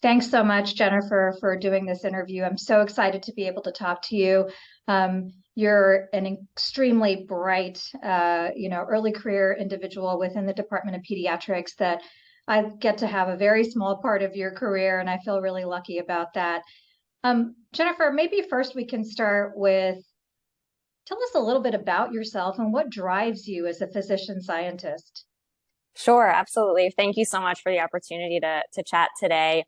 Thanks so much, Jennifer, for doing this interview. I'm so excited to be able to talk to you. You're an extremely bright, early career individual within the Department of Pediatrics that I get to have a very small part of your career, and I feel really lucky about that. Jennifer, maybe first we can start with tell us a little bit about yourself and what drives you as a physician scientist. Sure, absolutely. Thank you so much for the opportunity to chat today.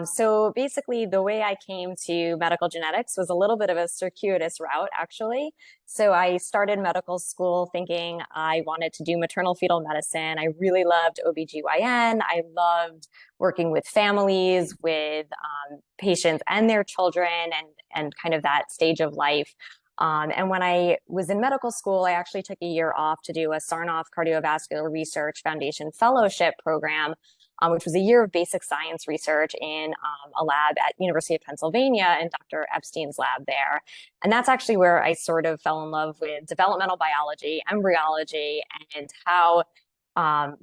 So basically, the way I came to medical genetics was a little bit of a circuitous route, actually. So I started medical school thinking I wanted to do maternal fetal medicine. I really loved OBGYN. I loved working with families, with patients and their children, and kind of that stage of life. And when I was in medical school, I actually took a year off to do a Sarnoff Cardiovascular Research Foundation Fellowship program, which was a year of basic science research in a lab at University of Pennsylvania and Dr. Epstein's lab there. And that's actually where I sort of fell in love with developmental biology, embryology, and how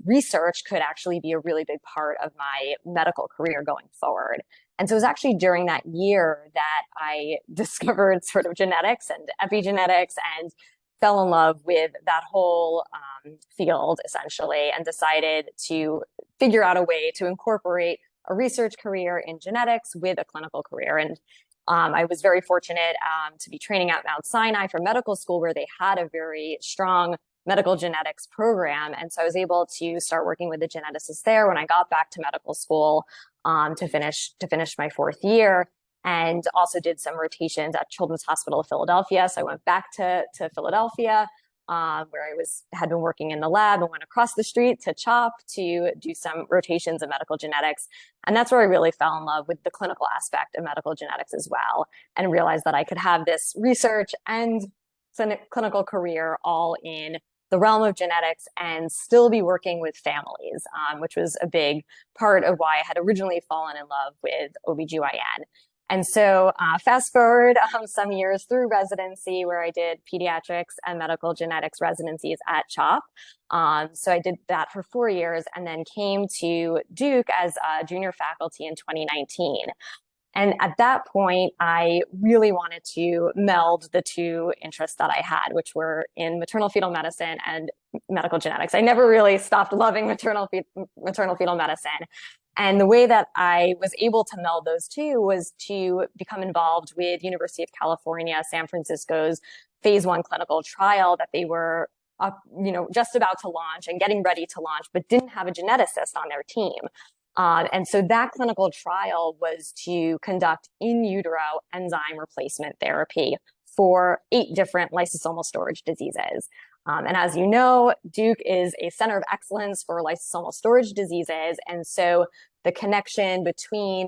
research could actually be a really big part of my medical career going forward. And so it was actually during that year that I discovered sort of genetics and epigenetics and fell in love with that whole field essentially, and decided to figure out a way to incorporate a research career in genetics with a clinical career. And I was very fortunate to be training at Mount Sinai for medical school, where they had a very strong medical genetics program. And so I was able to start working with the geneticists there when I got back to medical school to finish my fourth year, and also did some rotations at Children's Hospital of Philadelphia. So I went back to Philadelphia, where I had been working in the lab, and went across the street to CHOP to do some rotations in medical genetics. And that's where I really fell in love with the clinical aspect of medical genetics as well, and realized that I could have this research and clinical career all in the realm of genetics and still be working with families, which was a big part of why I had originally fallen in love with OBGYN. And so fast forward some years through residency, where I did pediatrics and medical genetics residencies at CHOP. So I did that for 4 years, and then came to Duke as a junior faculty in 2019. And at that point, I really wanted to meld the two interests that I had, which were in maternal fetal medicine and medical genetics. I never really stopped loving maternal fetal medicine. And the way that I was able to meld those two was to become involved with University of California, San Francisco's phase 1 clinical trial that they were just about to launch and getting ready to launch, but didn't have a geneticist on their team. And so that clinical trial was to conduct in utero enzyme replacement therapy for 8 different lysosomal storage diseases. And as you know, Duke is a center of excellence for lysosomal storage diseases. And so the connection between,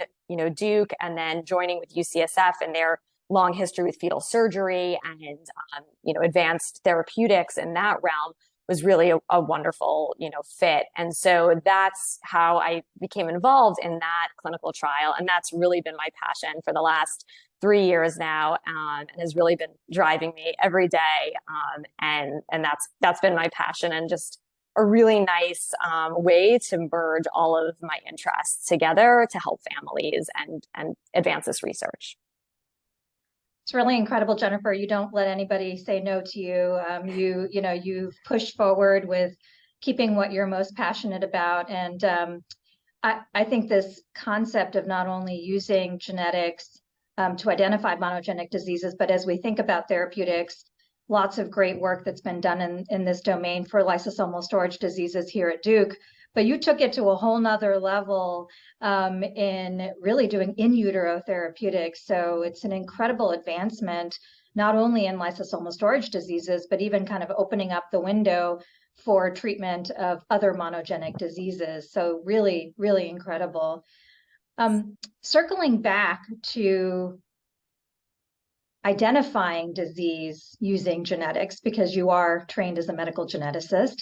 Duke and then joining with UCSF and their long history with fetal surgery and, advanced therapeutics in that realm was really a wonderful, fit. And so that's how I became involved in that clinical trial. And that's really been my passion for the last 3 years now, and has really been driving me every day. And that's been my passion, and just a really nice way to merge all of my interests together to help families and advance this research. It's really incredible, Jennifer. You don't let anybody say no to you. You've pushed forward with keeping what you're most passionate about. And I think this concept of not only using genetics to identify monogenic diseases, but as we think about therapeutics, lots of great work that's been done in this domain for lysosomal storage diseases here at Duke. But you took it to a whole nother level in really doing in utero therapeutics. So it's an incredible advancement, not only in lysosomal storage diseases, but even kind of opening up the window for treatment of other monogenic diseases. So really, really incredible. Circling back to identifying disease using genetics, because you are trained as a medical geneticist,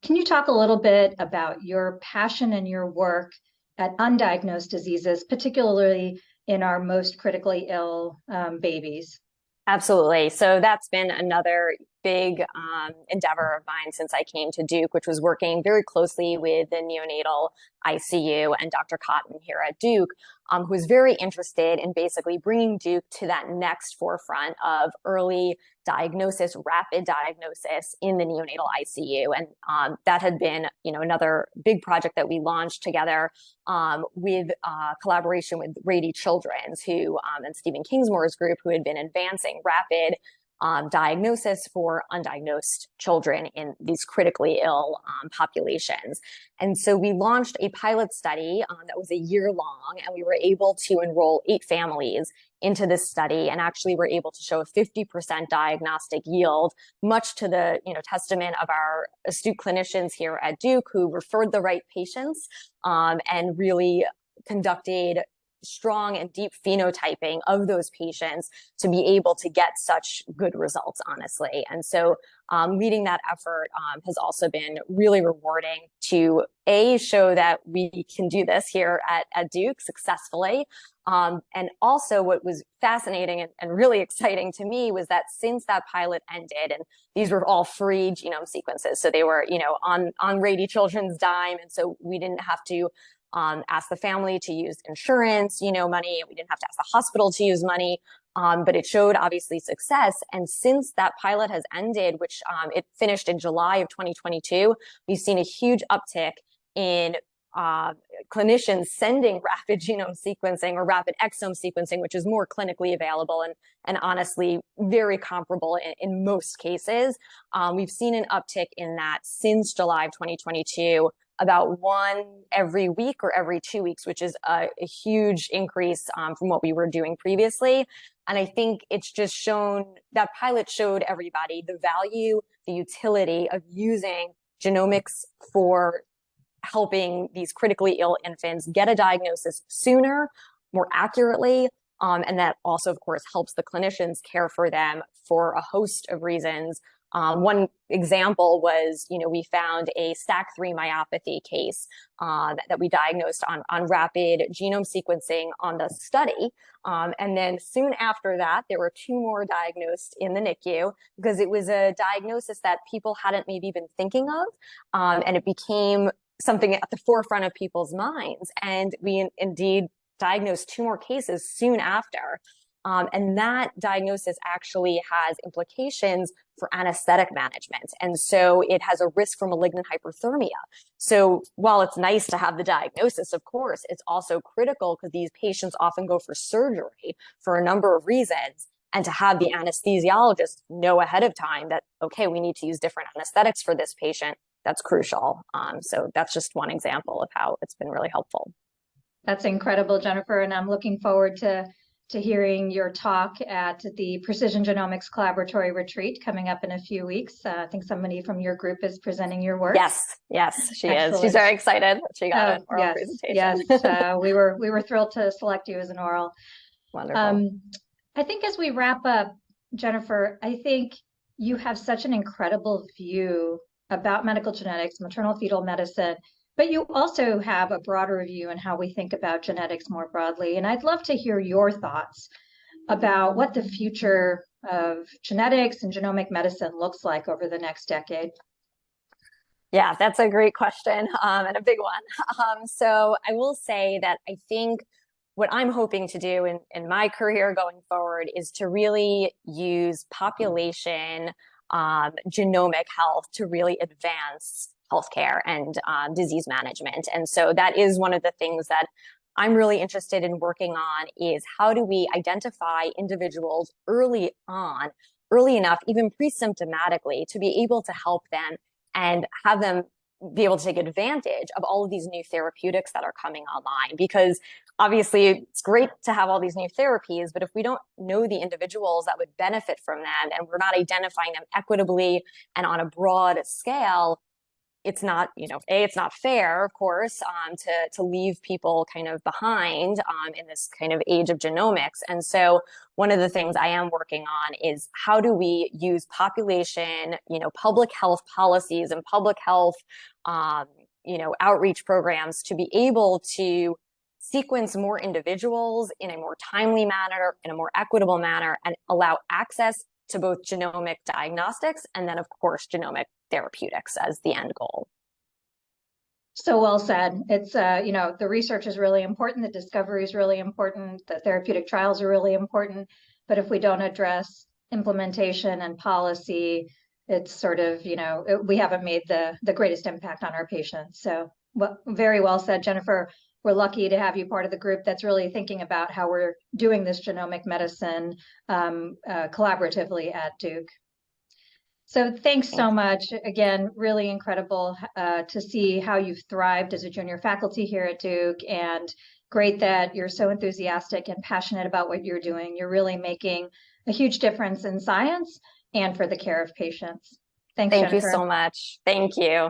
can you talk a little bit about your passion and your work at undiagnosed diseases, particularly in our most critically ill babies? Absolutely. So that's been another big endeavor of mine since I came to Duke, which was working very closely with the neonatal ICU and Dr. Cotton here at Duke, who was very interested in basically bringing Duke to that next forefront of early diagnosis, rapid diagnosis in the neonatal ICU. And that had been, another big project that we launched together with collaboration with Rady Children's, who and Stephen Kingsmore's group, who had been advancing rapid diagnosis for undiagnosed children in these critically ill populations. And so we launched a pilot study that was a year long, and we were able to enroll 8 families into this study, and actually were able to show a 50% diagnostic yield, much to the testament of our astute clinicians here at Duke, who referred the right patients and really conducted strong and deep phenotyping of those patients to be able to get such good results, honestly. And so leading that effort has also been really rewarding to show that we can do this here at Duke successfully. And also what was fascinating and really exciting to me was that since that pilot ended, and these were all free genome sequences, so they were, on Rady Children's dime. And so we didn't have to ask the family to use insurance, money. We didn't have to ask the hospital to use money, but it showed obviously success. And since that pilot has ended, which it finished in July of 2022, we've seen a huge uptick in clinicians sending rapid genome sequencing or rapid exome sequencing, which is more clinically available and honestly very comparable in most cases. We've seen an uptick in that since July of 2022, about 1 every week or every 2 weeks, which is a huge increase from what we were doing previously. And I think it's just that pilot showed everybody the value, the utility of using genomics for helping these critically ill infants get a diagnosis sooner, more accurately. And that also, of course, helps the clinicians care for them for a host of reasons. One example was, we found a STAC3 myopathy case that we diagnosed on rapid genome sequencing on the study. And then soon after that, there were 2 more diagnosed in the NICU because it was a diagnosis that people hadn't maybe been thinking of. And it became something at the forefront of people's minds. And we indeed diagnosed 2 more cases soon after. And that diagnosis actually has implications for anesthetic management. And so it has a risk for malignant hyperthermia. So while it's nice to have the diagnosis, of course, it's also critical because these patients often go for surgery for a number of reasons. And to have the anesthesiologist know ahead of time that, okay, we need to use different anesthetics for this patient, that's crucial. So that's just one example of how it's been really helpful. That's incredible, Jennifer. And I'm looking forward to hearing your talk at the Precision Genomics Collaboratory retreat coming up in a few weeks. I think somebody from your group is presenting your work. Yes, she is. She's very excited. She got an oral presentation. Yes, we were thrilled to select you as an oral. Wonderful. I think as we wrap up, Jennifer, I think you have such an incredible view about medical genetics, maternal fetal medicine, but you also have a broader view on how we think about genetics more broadly. And I'd love to hear your thoughts about what the future of genetics and genomic medicine looks like over the next decade. Yeah, that's a great question and a big one. So I will say that I think what I'm hoping to do in my career going forward is to really use population genomic health to really advance healthcare and disease management. And so that is one of the things that I'm really interested in working on is how do we identify individuals early enough, even pre-symptomatically, to be able to help them and have them be able to take advantage of all of these new therapeutics that are coming online. Because obviously it's great to have all these new therapies, but if we don't know the individuals that would benefit from them and we're not identifying them equitably and on a broad scale, it's not, it's not fair, of course, to leave people kind of behind in this kind of age of genomics. And so one of the things I am working on is how do we use population, public health policies and public health, outreach programs to be able to sequence more individuals in a more timely manner, in a more equitable manner, and allow access to both genomic diagnostics and then, of course, genomic therapeutics as the end goal. So well said. It's, you know, the research is really important. The discovery is really important. The therapeutic trials are really important. But if we don't address implementation and policy, it's sort of, you know, we haven't made the greatest impact on our patients. So very well said, Jennifer. We're lucky to have you part of the group that's really thinking about how we're doing this genomic medicine collaboratively at Duke. So thanks so much. Again, really incredible to see how you've thrived as a junior faculty here at Duke, and great that you're so enthusiastic and passionate about what you're doing. You're really making a huge difference in science and for the care of patients. Thanks, Thank Jennifer. you so much. Thank you.